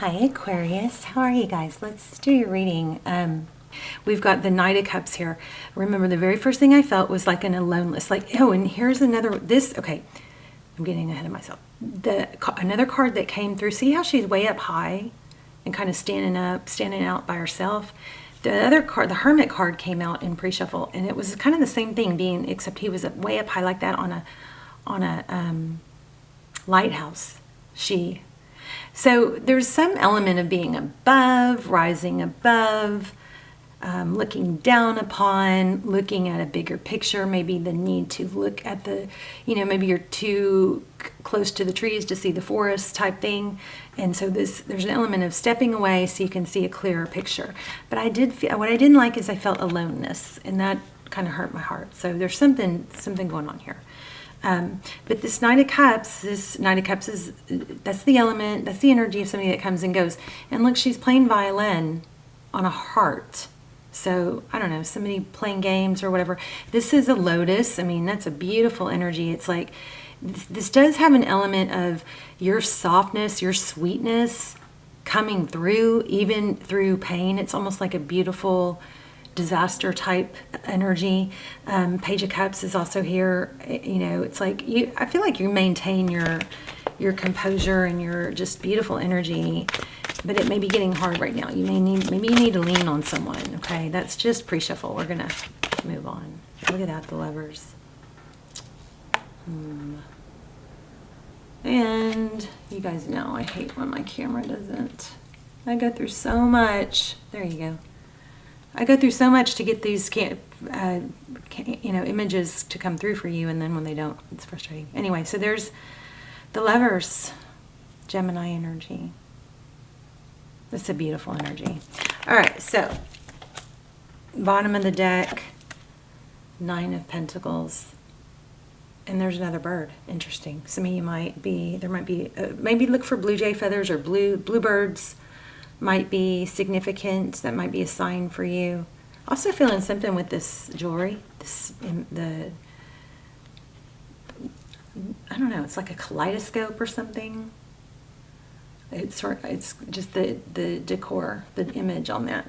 Hi Aquarius, how are you guys? Let's do your reading. We've got the Knight of Cups here. Remember, the very first thing I felt was like an aloneness. Like, oh, and here's another, okay, I'm getting ahead of myself. Another card that came through, see how she's way up high and kind of standing out by herself? The other card, the Hermit card, came out in pre-shuffle, and it was kind of the same thing, except he was way up high like that on a lighthouse. So there's some element of being above, rising above, looking down upon, looking at a bigger picture, maybe the need to look at maybe you're too close to the trees to see the forest type thing. And so there's an element of stepping away so you can see a clearer picture. But what I didn't like is I felt aloneness, and that kind of hurt my heart. So there's something going on here. But this Knight of Cups is, that's the element, that's the energy of somebody that comes and goes. And look, she's playing violin on a heart. So, I don't know, somebody playing games or whatever. This is a lotus. I mean, that's a beautiful energy. It's like, this does have an element of your softness, your sweetness coming through, even through pain. It's almost like a beautiful disaster type energy. Page of Cups is also here. It's like I feel like you maintain your composure and your just beautiful energy, but it may be getting hard right now. Maybe you need to lean on someone. Okay, that's just pre-shuffle. We're gonna move on. Look at that, the Lovers. And you guys know I hate when my camera doesn't. I go through so much. There you go. I go through so much to get these images to come through for you, and then when they don't, it's frustrating. Anyway, so there's the Lovers, Gemini energy. That's a beautiful energy. All right, so bottom of the deck, Nine of Pentacles, and there's another bird. Interesting. Some of you maybe look for blue jay feathers or bluebirds. Might be significant. That might be a sign for you. Also feeling something with this jewelry. I don't know. It's like a kaleidoscope or something. It's just the decor, the image on that.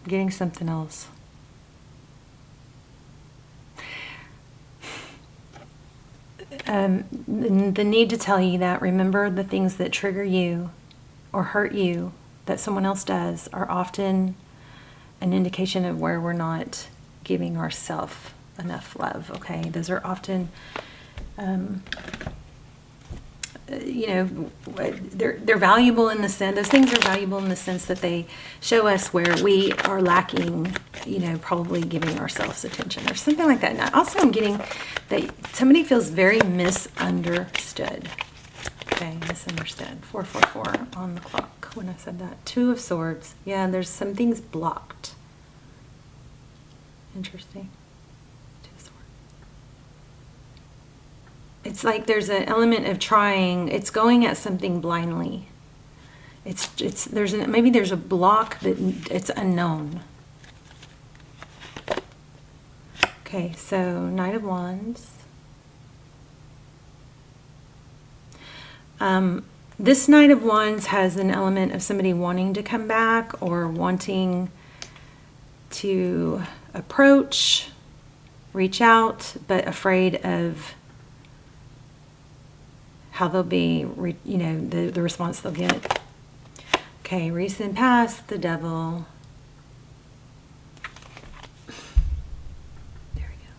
Getting something else. The need to tell you that, remember, the things that trigger you or hurt you that someone else does are often an indication of where we're not giving ourselves enough love. Okay, those are often they're valuable in the sense, those things are valuable in the sense that they show us where we are lacking, probably giving ourselves attention or something like that. Now, also I'm getting that somebody feels very misunderstood. Okay, misunderstood. 444 on the clock when I said that. Two of Swords. Yeah, there's some things blocked. Interesting. It's like there's an element of trying. It's going at something blindly. Maybe there's a block that it's unknown. Okay, so Knight of Wands. This Knight of Wands has an element of somebody wanting to come back or wanting to approach, reach out, but afraid of how they'll be, the response they'll get. Okay, recent past, the Devil. There we go.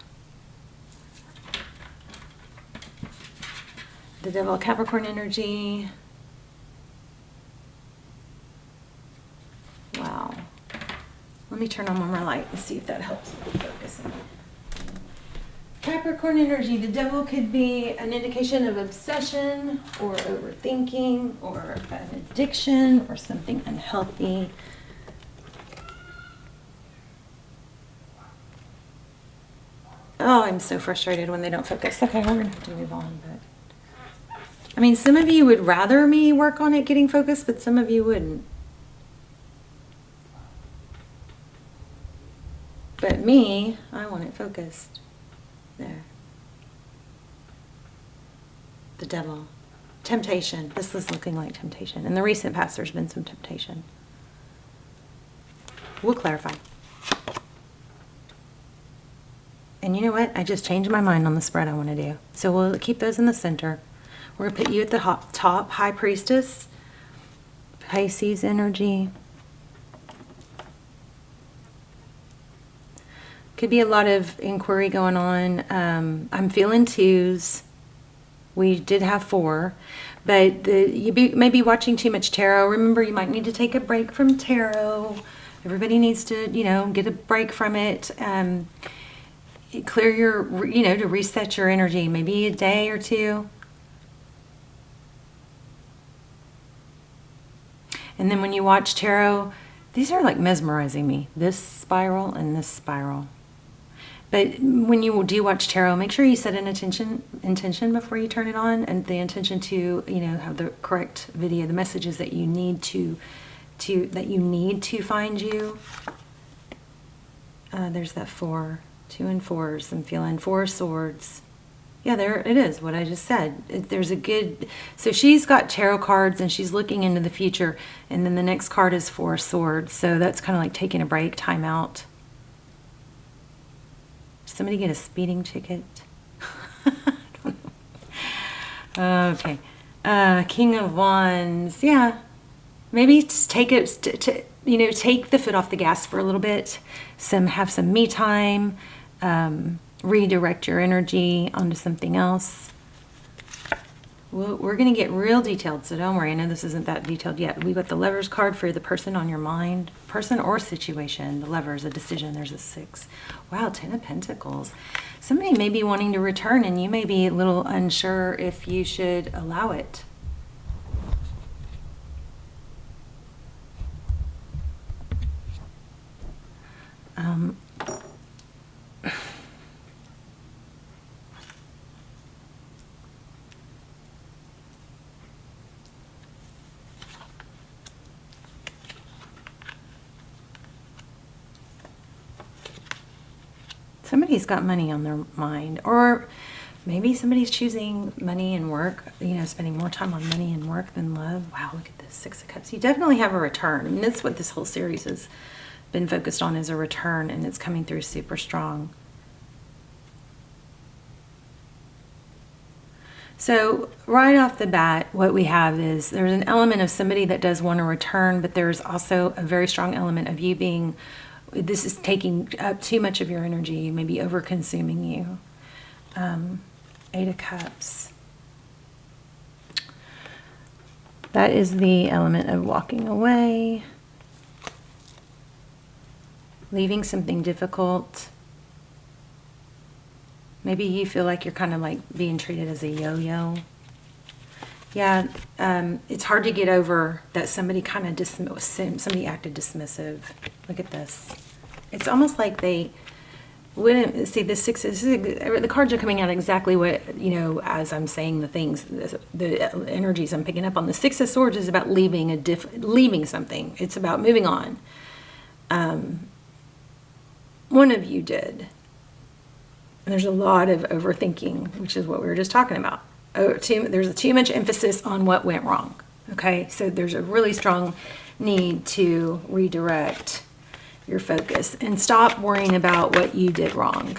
The Devil, Capricorn energy. Wow. Let me turn on one more light and see if that helps with focusing. Capricorn energy, the Devil could be an indication of obsession or overthinking or an addiction or something unhealthy. Oh, I'm so frustrated when they don't focus. Okay, we're going to have to move on. But I mean, some of you would rather me work on it getting focused, but some of you wouldn't. But me, I want it focused. There. The Devil. temptation. This is looking like temptation. In the recent past, there's been some temptation. We'll clarify. And you know what? I just changed my mind on the spread I want to do. So we'll keep those in the center. We're going to put you at the top, High Priestess, Pisces energy. Could be a lot of inquiry going on. I'm feeling 2s. We did have 4. But you may be watching too much tarot. Remember, you might need to take a break from tarot. Everybody needs to, get a break from it. Clear your, to reset your energy. Maybe a day or 2. And then when you watch tarot, these are like mesmerizing me. This spiral and this spiral. But when you do watch tarot, make sure you set an intention before you turn it on, and the intention to, have the correct video, the messages that you need to find you. There's that 4, 2 and 4s. I'm feeling 4 swords. Yeah, there it is, what I just said. There's a good, so she's got tarot cards and she's looking into the future, and then the next card is 4 swords. So that's kind of like taking a break, time out. Somebody get a speeding ticket? I don't know. Okay. King of Wands. Yeah. Maybe just take it, take the foot off the gas for a little bit. Have some me time. Redirect your energy onto something else. We're going to get real detailed, so don't worry. I know this isn't that detailed yet. We got the Lovers card for the person on your mind, person or situation. The Lovers, a decision. There's a 6. Wow, 10 of Pentacles. Somebody may be wanting to return, and you may be a little unsure if you should allow it. Somebody's got money on their mind, or maybe somebody's choosing money and work, spending more time on money and work than love. Wow, look at this 6 of Cups. You definitely have a return. And that's what this whole series has been focused on, is a return, and it's coming through super strong. So right off the bat, what we have is there's an element of somebody that does want to return, but there's also a very strong element of you being, this is taking up too much of your energy, maybe over-consuming you. 8 of Cups. That is the element of walking away, leaving something difficult. Maybe you feel like you're kind of like being treated as a yo-yo. Yeah, it's hard to get over that somebody kind of somebody acted dismissive. Look at this. It's almost like they wouldn't see the 6. The cards are coming out exactly what, as I'm saying the things, the energies I'm picking up on. The 6 of Swords is about leaving something. It's about moving on. One of you did. And there's a lot of overthinking, which is what we were just talking about. There's too much emphasis on what went wrong. Okay, so there's a really strong need to redirect your focus and stop worrying about what you did wrong.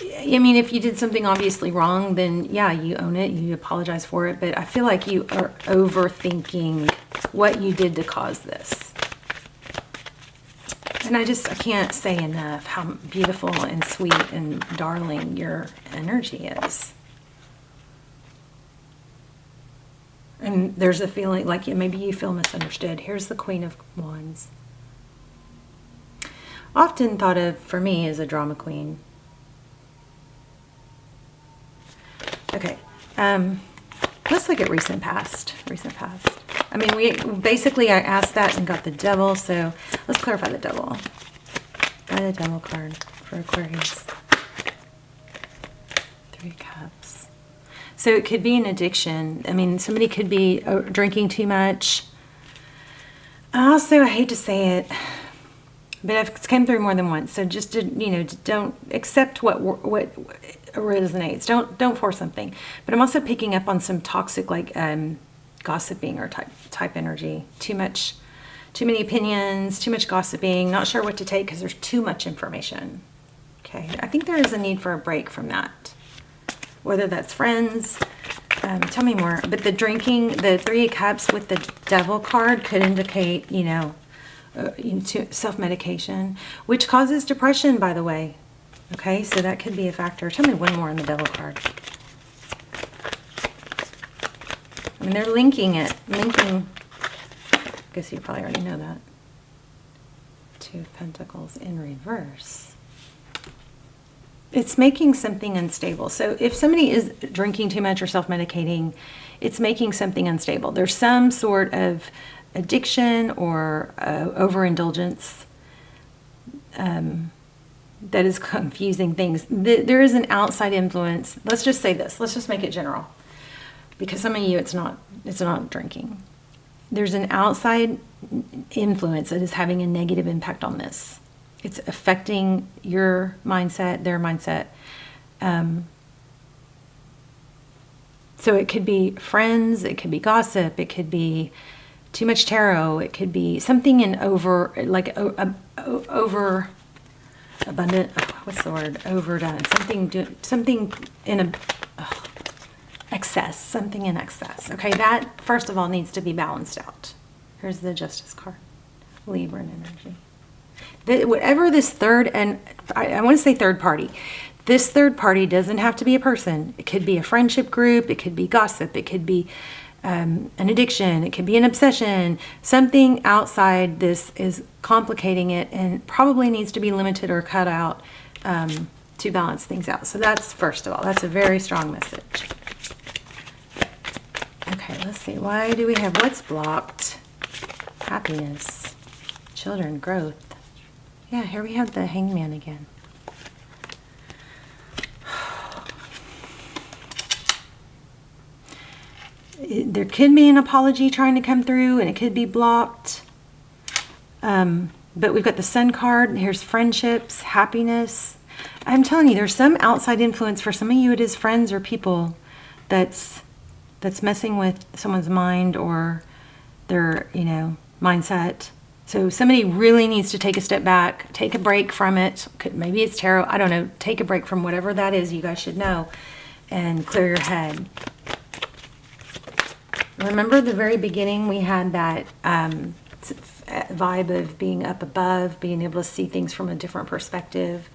If you did something obviously wrong, then yeah, you own it, you apologize for it. But I feel like you are overthinking what you did to cause this. And I can't say enough how beautiful and sweet and darling your energy is. And there's a feeling like maybe you feel misunderstood. Here's the Queen of Wands. Often thought of, for me, as a drama queen. Okay. Let's look at recent past. I asked that and got the Devil, so let's clarify the Devil. Buy the Devil card for Aquarius. 3 Cups. So it could be an addiction. Somebody could be drinking too much. Also, I hate to say it, but it's come through more than once. So just don't accept what resonates. Don't force something. But I'm also picking up on some toxic, like gossiping or type energy. Too many opinions, too much gossiping, not sure what to take because there's too much information. Okay, I think there is a need for a break from that. Whether that's friends, tell me more. But the drinking, the Three of Cups with the Devil card could indicate, self-medication, which causes depression, by the way. Okay, so that could be a factor. Tell me one more on the Devil card. I mean, they're linking, I guess you probably already know that. Two of Pentacles in reverse. It's making something unstable. So if somebody is drinking too much or self-medicating, it's making something unstable. There's some sort of addiction or overindulgence that is confusing things. There is an outside influence. Let's just say this. Let's just make it general. Because some of you, it's not drinking. There's an outside influence that is having a negative impact on this. It's affecting your mindset, their mindset. So it could be friends, it could be gossip, it could be too much tarot, it could be something in over abundant. What's the word? Overdone. Something in excess. Something in excess. Okay, that first of all needs to be balanced out. Here's the Justice card. Libra energy. Whatever this third, and I want to say third party. This third party doesn't have to be a person. It could be a friendship group. It could be gossip. It could be an addiction. It could be an obsession. Something outside this is complicating it and probably needs to be limited or cut out to balance things out. So that's, first of all, that's a very strong message. Okay, let's see. Why do we have what's blocked? Happiness, children, growth. Yeah, here we have the Hangman again. There could be an apology trying to come through, and it could be blocked. But we've got the Sun card. Here's friendships, happiness. I'm telling you, there's some outside influence. For some of you, it is friends or people that's messing with someone's mind or their, mindset. So somebody really needs to take a step back, take a break from it. Maybe it's tarot. I don't know. Take a break from whatever that is. You guys should know, and clear your head. Remember the very beginning, we had that vibe of being up above, being able to see things from a different perspective.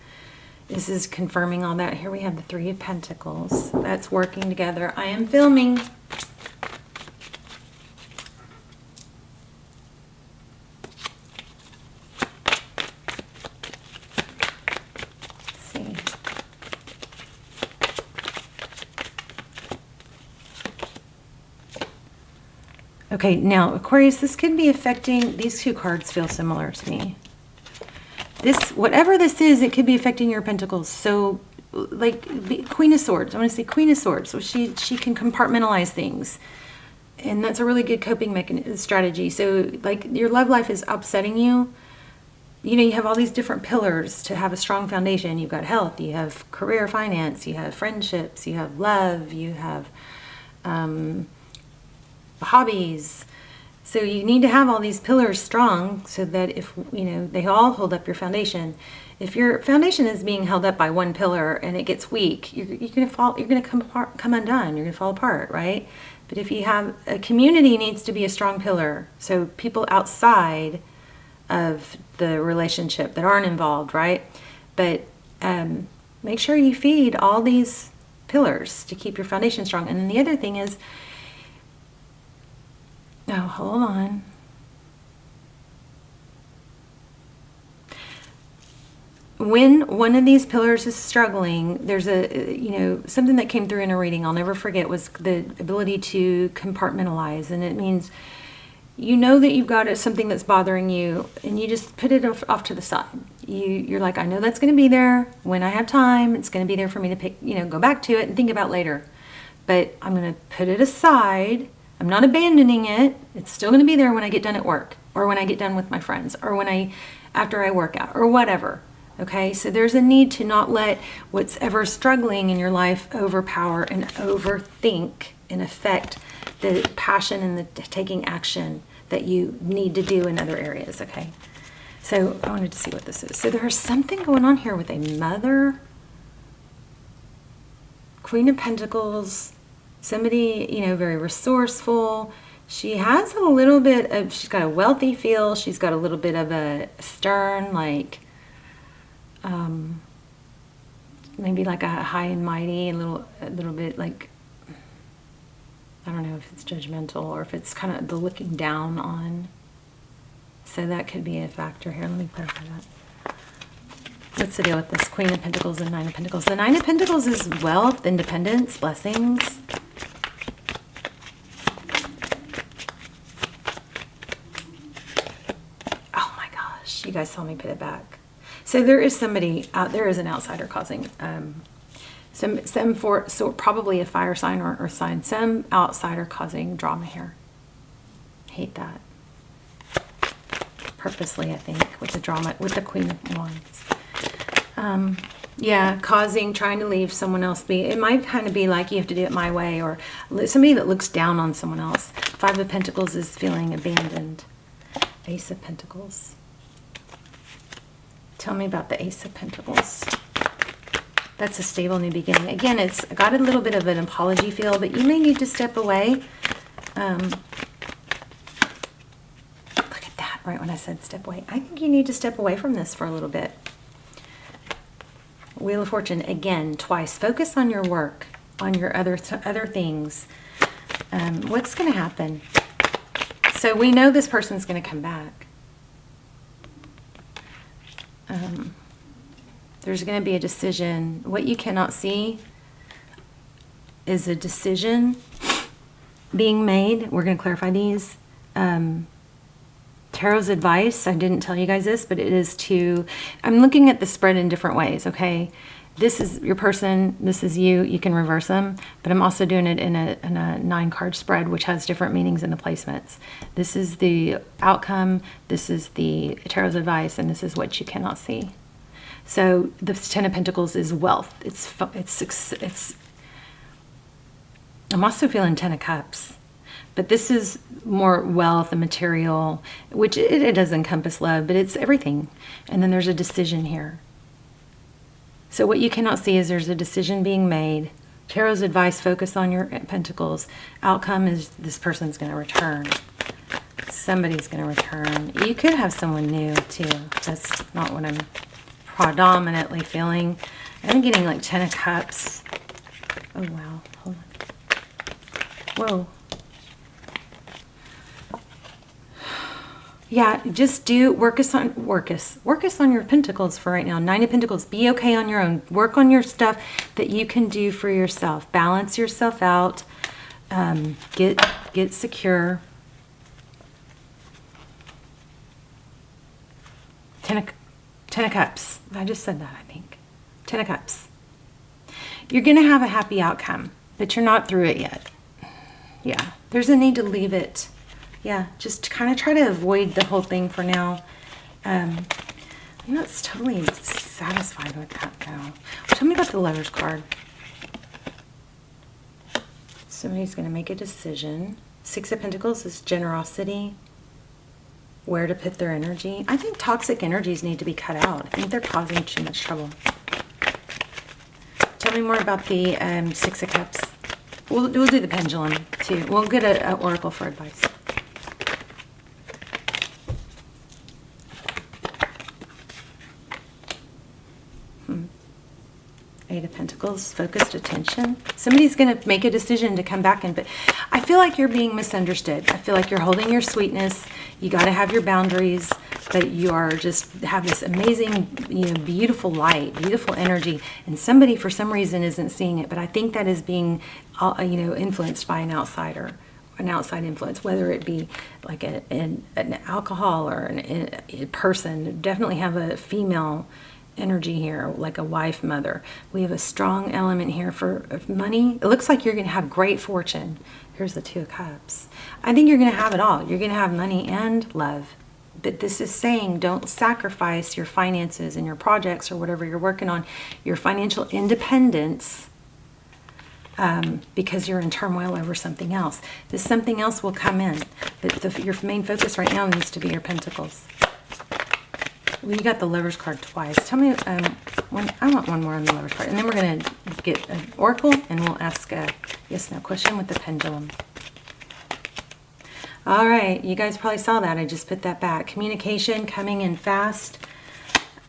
This is confirming all that. Here we have the Three of Pentacles. That's working together. I am filming. Okay, now Aquarius, this could be affecting, these two cards feel similar to me. This, whatever this is, it could be affecting your pentacles. So, like Queen of Swords, I want to say Queen of Swords. So she can compartmentalize things. And that's a really good coping mechanism strategy. So, like, your love life is upsetting you. You have all these different pillars to have a strong foundation. You've got health, you have career, finance, you have friendships, you have love, you have hobbies. So you need to have all these pillars strong so that if they all hold up your foundation. If your foundation is being held up by one pillar and it gets weak, you're going to come undone. You're going to fall apart, right? But if you have a community, needs to be a strong pillar. So people outside of the relationship that aren't involved, right? But make sure you feed all these pillars to keep your foundation strong. And then the other thing is, oh, hold on. When one of these pillars is struggling, there's something that came through in a reading I'll never forget was the ability to compartmentalize. And it means that you've got something that's bothering you and you just put it off to the side. You're like, I know that's going to be there when I have time. It's going to be there for me to go back to it and think about later. But I'm going to put it aside. I'm not abandoning it. It's still going to be there when I get done at work or when I get done with my friends or after I work out or whatever. Okay, so there's a need to not let what's ever struggling in your life overpower and overthink and affect the passion and the taking action that you need to do in other areas, okay? So I wanted to see what this is. So there's something going on here with a mother, Queen of Pentacles, somebody, you know, very resourceful. She has a little bit of, she's got a wealthy feel. She's got a little bit of a stern, like, maybe like a high and mighty, a little bit like, I don't know if it's judgmental or if it's kind of the looking down on. So that could be a factor here. Let me clarify that. What's the deal with this Queen of Pentacles and Nine of Pentacles? The Nine of Pentacles is wealth, independence, blessings. Oh my gosh, you guys saw me put it back. So there is somebody out there, is an outsider causing so probably a fire sign or earth sign, some outsider causing drama here. Hate that. Purposely, I think, with the drama, with the Queen of Wands. Yeah, trying to leave someone else be. It might kind of be like you have to do it my way, or somebody that looks down on someone else. Five of Pentacles is feeling abandoned. Ace of Pentacles. Tell me about the Ace of Pentacles. That's a stable new beginning. Again, it's got a little bit of an apology feel, but you may need to step away. Look at that, right when I said step away. I think you need to step away from this for a little bit. Wheel of Fortune, again, twice. Focus on your work, on your other things. What's going to happen? So we know this person's going to come back. There's going to be a decision. What you cannot see is a decision being made. We're going to clarify these. Tarot's advice, I didn't tell you guys this, but it is I'm looking at the spread in different ways, okay? This is your person, this is you, you can reverse them, but I'm also doing it in a 9-card spread, which has different meanings in the placements. This is the outcome, this is the Tarot's advice, and this is what you cannot see. So the Ten of Pentacles is wealth. It's I'm also feeling Ten of Cups. But this is more wealth and material, which it does encompass love, but it's everything. And then there's a decision here. So what you cannot see is there's a decision being made. Tarot's advice, focus on your pentacles. Outcome is this person's going to return. Somebody's going to return. You could have someone new too. That's not what I'm predominantly feeling. I'm getting like Ten of Cups. Oh wow, hold on. Whoa. Yeah, just work us on your pentacles for right now. Nine of Pentacles, be okay on your own. Work on your stuff that you can do for yourself. Balance yourself out. Get secure. Ten of Cups. I just said that, I think. Ten of Cups. You're going to have a happy outcome, but you're not through it yet. Yeah, there's a need to leave it. Yeah, just kind of try to avoid the whole thing for now. I'm not totally satisfied with that, though. Tell me about the Lover's card. Somebody's going to make a decision. Six of Pentacles is generosity. Where to put their energy. I think toxic energies need to be cut out. I think they're causing too much trouble. Tell me more about the Six of Cups. We'll do the pendulum, too. We'll get an oracle for advice. Eight of Pentacles, focused attention. Somebody's going to make a decision to come back in, but I feel like you're being misunderstood. I feel like you're holding your sweetness. You got to have your boundaries, but you are just have this amazing, beautiful light, beautiful energy, and somebody for some reason isn't seeing it. But I think that is being, influenced by an outsider, an outside influence, whether it be like an alcohol or a person. Definitely have a female energy here, like a wife, mother. We have a strong element here for money. It looks like you're going to have great fortune. Here's the Two of Cups. I think you're going to have it all. You're going to have money and love. But this is saying don't sacrifice your finances and your projects or whatever you're working on, your financial independence, because you're in turmoil over something else. This something else will come in, but your main focus right now needs to be your pentacles. Well, you got the Lover's card twice. Tell me, I want one more on the Lover's card. And then we're going to get an oracle, and we'll ask a yes-no question with the pendulum. All right, you guys probably saw that. I just put that back. Communication coming in fast.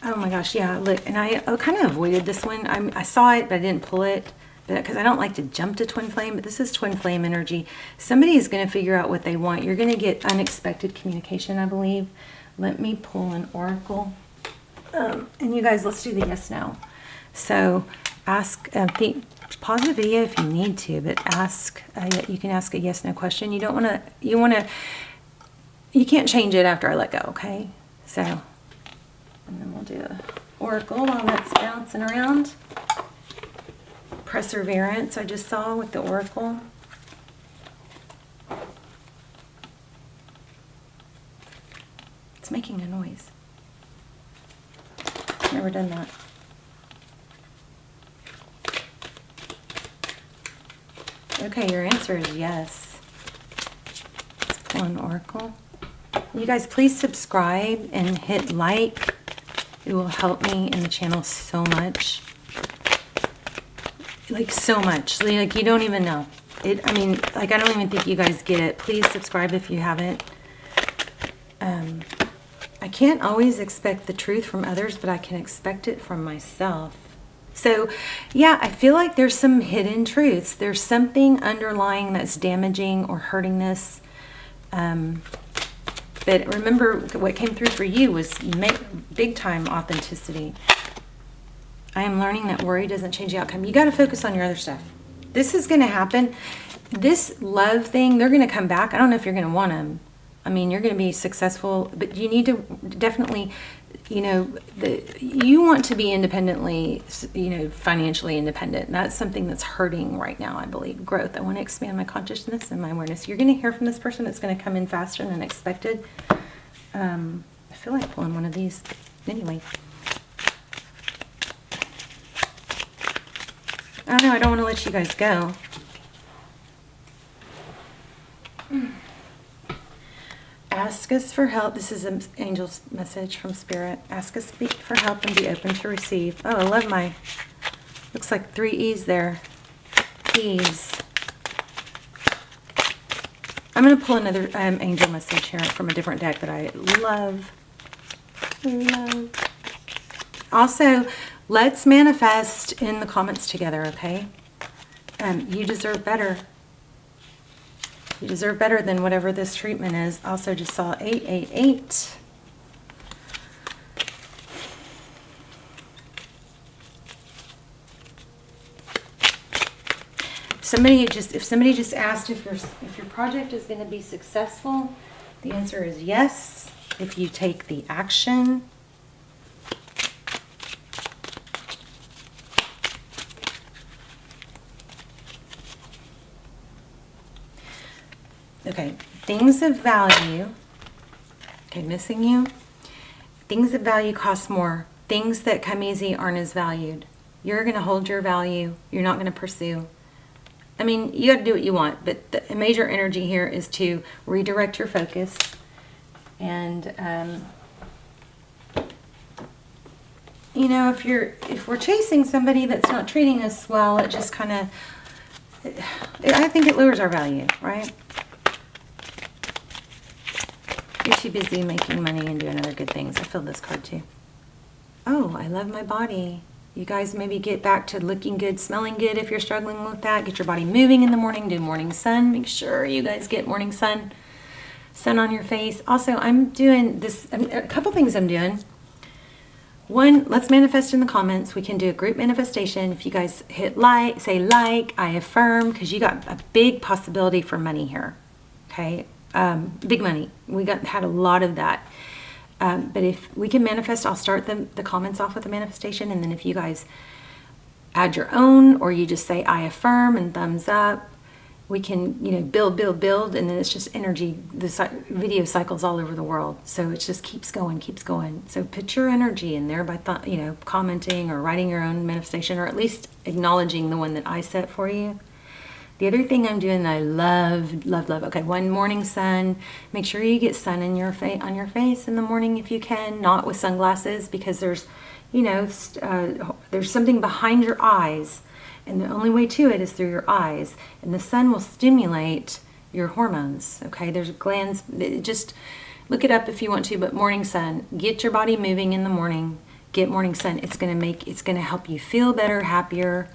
Oh my gosh, yeah, look, and I kind of avoided this one. I saw it, but I didn't pull it because I don't like to jump to twin flame, but this is twin flame energy. Somebody is going to figure out what they want. You're going to get unexpected communication, I believe. Let me pull an oracle. And you guys, let's do the yes, no. So ask, pause the video if you need to, but ask, you can ask a yes, no question. You don't want to, you can't change it after I let go, okay? So, and then we'll do an oracle while that's bouncing around. Perseverance, I just saw with the oracle. It's making a noise. Never done that. Okay, your answer is yes. Let's pull an oracle. You guys, please subscribe and hit like. It will help me in the channel so much. Like so much. Like you don't even know. I mean, like I don't even think you guys get it. Please subscribe if you haven't. I can't always expect the truth from others, but I can expect it from myself. So, yeah, I feel like there's some hidden truths. There's something underlying that's damaging or hurting this. But remember, what came through for you was big time authenticity. I am learning that worry doesn't change the outcome. You got to focus on your other stuff. This is going to happen. This love thing, they're going to come back. I don't know if you're going to want them. I mean, you're going to be successful, but you need to definitely, you want to be independently, financially independent. That's something that's hurting right now, I believe. Growth. I want to expand my consciousness and my awareness. You're going to hear from this person. It's going to come in faster than expected. I feel like pulling one of these. Anyway. I don't know. I don't want to let you guys go. Ask us for help. This is an angel's message from Spirit. Ask us for help and be open to receive. Oh, I love my, looks like 3 E's there. E's. I'm going to pull another angel message here from a different deck that I love. Also, let's manifest in the comments together, okay? You deserve better. You deserve better than whatever this treatment is. Also just saw 888. If somebody just asked if your project is going to be successful, the answer is yes. If you take the action. Okay, things of value. Okay, missing you. Things of value cost more. Things that come easy aren't as valued. You're going to hold your value. You're not going to pursue. I mean, you got to do what you want, but the major energy here is to redirect your focus. And, if we're chasing somebody that's not treating us well, it just kind of, I think it lowers our value, right? You're too busy making money and doing other good things. I feel this card too. Oh, I love my body. You guys maybe get back to looking good, smelling good if you're struggling with that. Get your body moving in the morning. Do morning sun. Make sure you guys get morning sun. Sun on your face. Also, I'm doing this, a couple things I'm doing. One, let's manifest in the comments. We can do a group manifestation. If you guys hit like, say like, I affirm, because you got a big possibility for money here. Okay? Big money. We had a lot of that. But if we can manifest, I'll start the comments off with a manifestation. And then if you guys add your own, or you just say I affirm and thumbs up, we can, you know, build, build, build, and then it's just energy. The video cycles all over the world, so it just keeps going, keeps going. So put your energy in there by thought, you know, commenting or writing your own manifestation, or at least acknowledging the one that I set for you. The other thing I'm doing that I love, love, love. Okay, one, morning sun. Make sure you get sun in your on your face in the morning if you can. Not with sunglasses, because there's, you know, there's something behind your eyes. And the only way to it is through your eyes. And the sun will stimulate your hormones, okay? There's glands, just look it up if you want to, but morning sun. Get your body moving in the morning. Get morning sun. It's going to help you feel better, happier.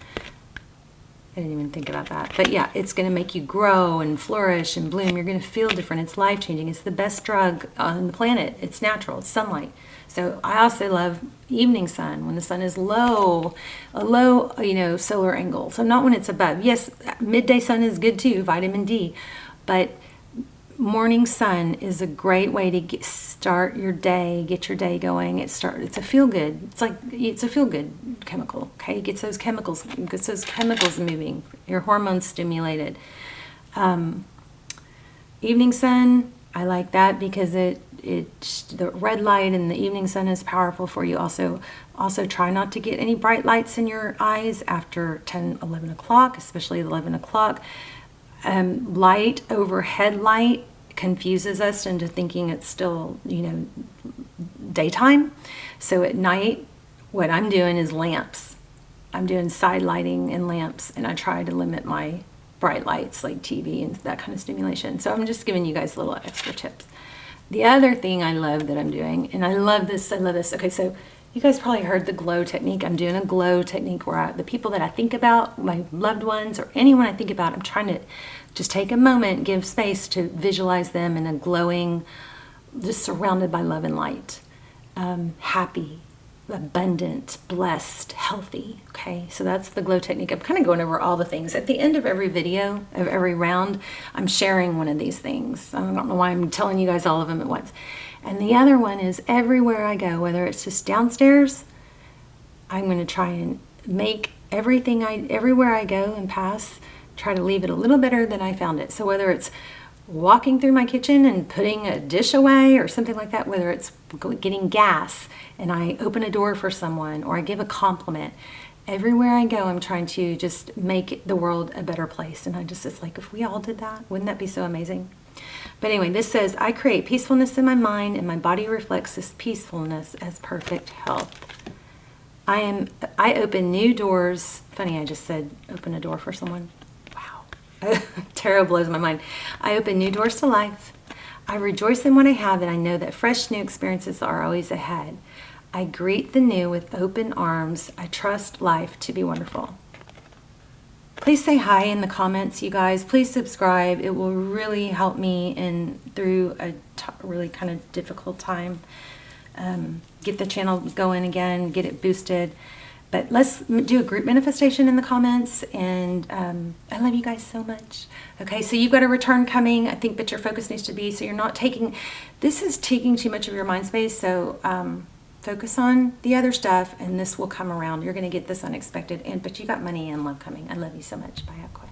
I didn't even think about that. But yeah, it's going to make you grow and flourish and bloom. You're going to feel different. It's life-changing. It's the best drug on the planet. It's natural. It's sunlight. So I also love evening sun, when the sun is low, a low, you know, solar angle. So not when it's above. Yes, midday sun is good too, vitamin D. But morning sun is a great way to start your day, get your day going. It's a feel good. It's a feel good chemical. Okay, it gets those chemicals moving. Your hormones stimulated. Evening sun, I like that because the red light in the evening sun is powerful for you. Also try not to get any bright lights in your eyes after 10, 11 o'clock, especially 11 o'clock. Light, overhead light, confuses us into thinking it's still, you know, daytime. So at night, what I'm doing is lamps. I'm doing side lighting and lamps, and I try to limit my bright lights like TV and that kind of stimulation. So I'm just giving you guys little extra tips. The other thing I love that I'm doing, and I love this. Okay, so you guys probably heard the glow technique. I'm doing a glow technique where the people that I think about, my loved ones or anyone I think about, I'm trying to just take a moment, give space to visualize them in a glowing, just surrounded by love and light. Happy, abundant, blessed, healthy. Okay, so that's the glow technique. I'm kind of going over all the things. At the end of every video, of every round, I'm sharing one of these things. I don't know why I'm telling you guys all of them at once. And the other one is everywhere I go, whether it's just downstairs, I'm going to try and make everywhere I go and pass, try to leave it a little better than I found it. So whether it's walking through my kitchen and putting a dish away or something like that, whether it's getting gas and I open a door for someone or I give a compliment, everywhere I go, I'm trying to just make the world a better place. And it's like, if we all did that, wouldn't that be so amazing? But anyway, this says, I create peacefulness in my mind and my body reflects this peacefulness as perfect health. I open new doors. Funny, I just said open a door for someone. Wow. Tarot blows my mind. I open new doors to life. I rejoice in what I have and I know that fresh new experiences are always ahead. I greet the new with open arms. I trust life to be wonderful. Please say hi in the comments, you guys. Please subscribe. It will really help me through a really kind of difficult time. Get the channel going again, get it boosted. But let's do a group manifestation in the comments. And I love you guys so much. Okay, so you've got a return coming, I think, but your focus needs to be, so you're not this is taking too much of your mind space. So focus on the other stuff and this will come around. You're going to get this unexpected, but you got money and love coming. I love you so much. Bye, Aquarius.